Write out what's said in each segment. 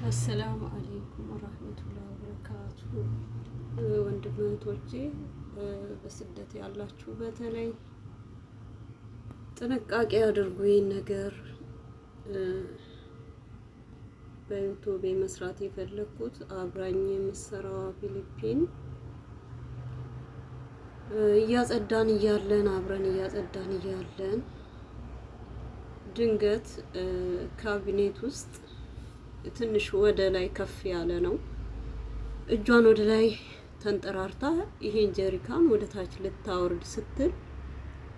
አሰላሙ አለይኩም ወራህመቱላሂ ወበረካቱ። ወንድም እህቶቼ በስደት ያላችሁ በተለይ ጥንቃቄ አድርጉ። ይህን ነገር በዩቲዩብ መስራት የፈለኩት አብራኝ የምሰራዋ ፊሊፒን እያጸዳን እያለን አብረን እያጸዳን እያለን ድንገት ካቢኔት ውስጥ ትንሽ ወደ ላይ ከፍ ያለ ነው። እጇን ወደ ላይ ተንጠራርታ ይሄን ጀሪካን ወደ ታች ልታወርድ ስትል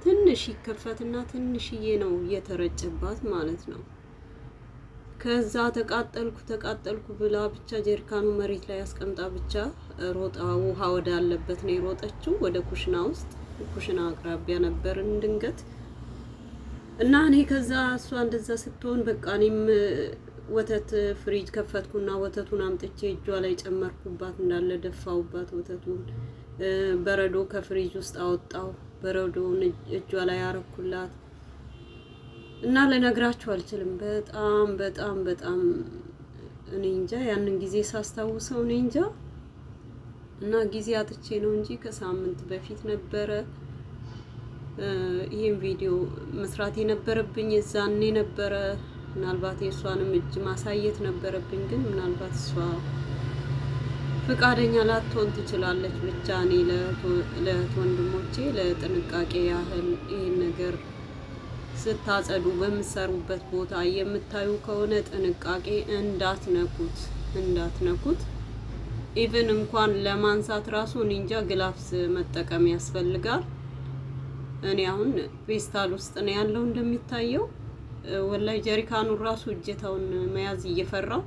ትንሽ ይከፈትና ትንሽዬ ነው እየተረጨባት ማለት ነው። ከዛ ተቃጠልኩ ብላ ብቻ ጀሪካኑ መሬት ላይ አስቀምጣ ብቻ ሮጣ ውሃ ወደ አለበት ነው የሮጠችው። ወደ ኩሽና ውስጥ ኩሽና አቅራቢያ ነበርን ድንገት እና እኔ ከዛ እሷ እንደዛ ስትሆን በቃ እኔም ወተት ፍሪጅ ከፈትኩና ወተቱን አምጥቼ እጇ ላይ ጨመርኩባት፣ እንዳለ ደፋውባት ወተቱን። በረዶ ከፍሪጅ ውስጥ አወጣው፣ በረዶውን እጇ ላይ አረኩላት እና ልነግራችሁ አልችልም። በጣም በጣም በጣም እኔ እንጃ ያንን ጊዜ ሳስታውሰው እኔ እንጃ። እና ጊዜ አጥቼ ነው እንጂ ከሳምንት በፊት ነበረ ይሄን ቪዲዮ መስራት የነበረብኝ። እዛኔ ነበረ ምናልባት የእሷንም እጅ ማሳየት ነበረብኝ፣ ግን ምናልባት እሷ ፍቃደኛ ላትሆን ትችላለች። ብቻ እኔ ለእህት ወንድሞቼ ለጥንቃቄ ያህል ይሄን ነገር ስታጸዱ በምትሰሩበት ቦታ የምታዩ ከሆነ ጥንቃቄ እንዳትነኩት። ኢቭን እንኳን ለማንሳት ራሱ ኒንጃ ግላፍስ መጠቀም ያስፈልጋል። እኔ አሁን ፌስታል ውስጥ ነው ያለው እንደሚታየው። ወላይ ጀሪካኑን ራሱ እጀታውን መያዝ እየፈራው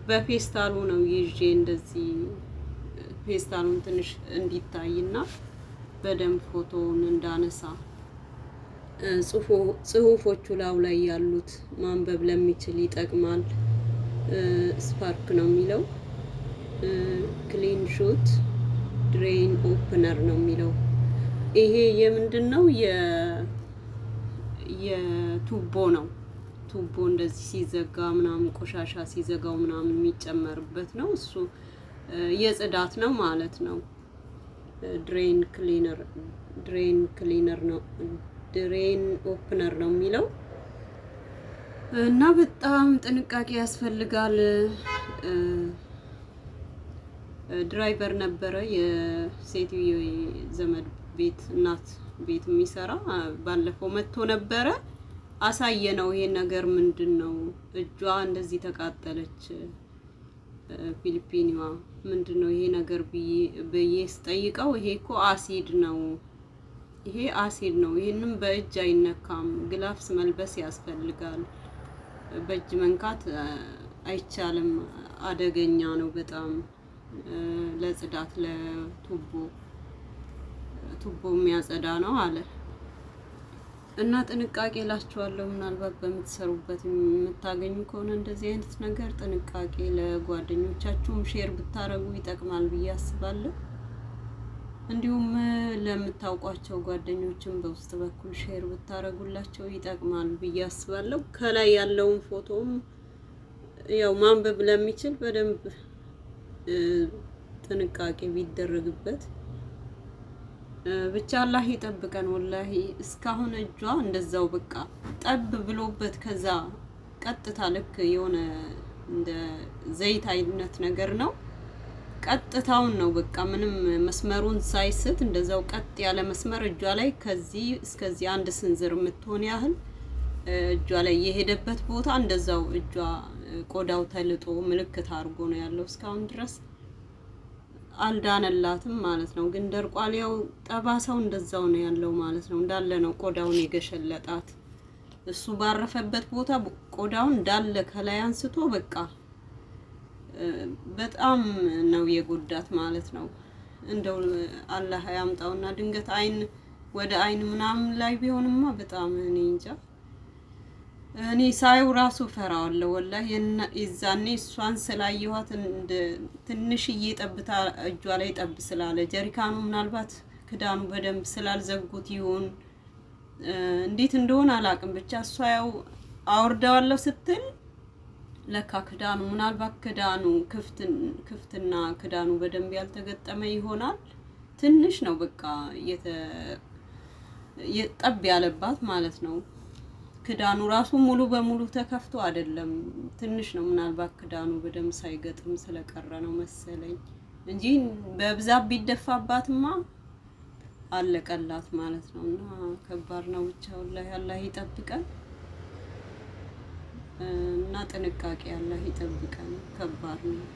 በፌስታሉ ነው ይዤ እንደዚህ ፌስታሉን ትንሽ እንዲታይና በደንብ ፎቶውን እንዳነሳ ጽሁፎቹ ላይ ያሉት ማንበብ ለሚችል ይጠቅማል። ስፓርክ ነው የሚለው፣ ክሊን ሹት ድሬን ኦፕነር ነው የሚለው። ይሄ የምንድን ነው? የቱቦ ነው። ቱቦ እንደዚህ ሲዘጋ ምናምን ቆሻሻ ሲዘጋው ምናምን የሚጨመርበት ነው። እሱ የጽዳት ነው ማለት ነው። ድሬን ክሊነር ነው፣ ድሬን ኦፕነር ነው የሚለው እና በጣም ጥንቃቄ ያስፈልጋል። ድራይቨር ነበረ የሴትዮ ዘመድ ቤት እናት ቤት የሚሰራ ባለፈው መጥቶ ነበረ። አሳየነው ይሄን ነገር ምንድነው፣ እጇ እንደዚህ ተቃጠለች ፊሊፒኒዋ ምንድነው ይሄ ነገር ብዬ ስጠይቀው ይሄ እኮ አሲድ ነው፣ ይሄ አሲድ ነው፣ ይሄንም በእጅ አይነካም፣ ግላፍስ መልበስ ያስፈልጋል፣ በእጅ መንካት አይቻልም፣ አደገኛ ነው በጣም ለጽዳት ለቱቦ የሚያጸዳ ነው አለ። እና ጥንቃቄ ላችኋለሁ። ምናልባት በምትሰሩበት የምታገኙ ከሆነ እንደዚህ አይነት ነገር ጥንቃቄ ለጓደኞቻችሁም ሼር ብታረጉ ይጠቅማል ብዬ አስባለሁ። እንዲሁም ለምታውቋቸው ጓደኞችም በውስጥ በኩል ሼር ብታረጉላቸው ይጠቅማል ብዬ አስባለሁ። ከላይ ያለውን ፎቶም ያው ማንበብ ለሚችል በደንብ ጥንቃቄ ቢደረግበት ብቻ አላህ ይጠብቀን። ወላሂ እስካሁን እጇ እንደዛው በቃ ጠብ ብሎበት ከዛ ቀጥታ ልክ የሆነ እንደ ዘይት አይነት ነገር ነው፣ ቀጥታውን ነው በቃ ምንም መስመሩን ሳይስት እንደዛው ቀጥ ያለ መስመር እጇ ላይ ከዚህ እስከዚህ አንድ ስንዝር የምትሆን ያህል እጇ ላይ የሄደበት ቦታ እንደዛው እጇ ቆዳው ተልጦ ምልክት አድርጎ ነው ያለው። እስካሁን ድረስ አልዳነላትም ማለት ነው። ግን ደርቋል። ያው ጠባሳው እንደዛው ነው ያለው ማለት ነው። እንዳለ ነው ቆዳውን የገሸለጣት። እሱ ባረፈበት ቦታ ቆዳውን እንዳለ ከላይ አንስቶ በቃ በጣም ነው የጎዳት ማለት ነው። እንደው አላህ ያምጣውና ድንገት ወደ አይን ምናምን ላይ ቢሆንማ በጣም እኔ እንጃ። እኔ ሳይው ራሱ ፈራዋለሁ ወላሂ። የዛኔ እሷን ስላየኋት ትንሽዬ ጠብታ እጇ ላይ ጠብ ስላለ ጀሪካኑ ምናልባት ክዳኑ በደንብ ስላልዘጉት ይሁን እንዴት እንደሆነ አላውቅም። ብቻ እሷ ያው አውርዳዋለሁ ስትል ለካ ክዳኑ ምናልባት ክዳኑ ክፍትና ክዳኑ በደንብ ያልተገጠመ ይሆናል። ትንሽ ነው በቃ ጠብ ያለባት ማለት ነው። ክዳኑ ራሱ ሙሉ በሙሉ ተከፍቶ አይደለም፣ ትንሽ ነው። ምናልባት ክዳኑ በደንብ ሳይገጥም ስለቀረ ነው መሰለኝ እንጂ በብዛት ቢደፋባትማ አለቀላት ማለት ነው። እና ከባድ ነው ብቻ ወላሂ አላህ ይጠብቀን እና ጥንቃቄ አላህ ይጠብቀን። ከባድ ነው።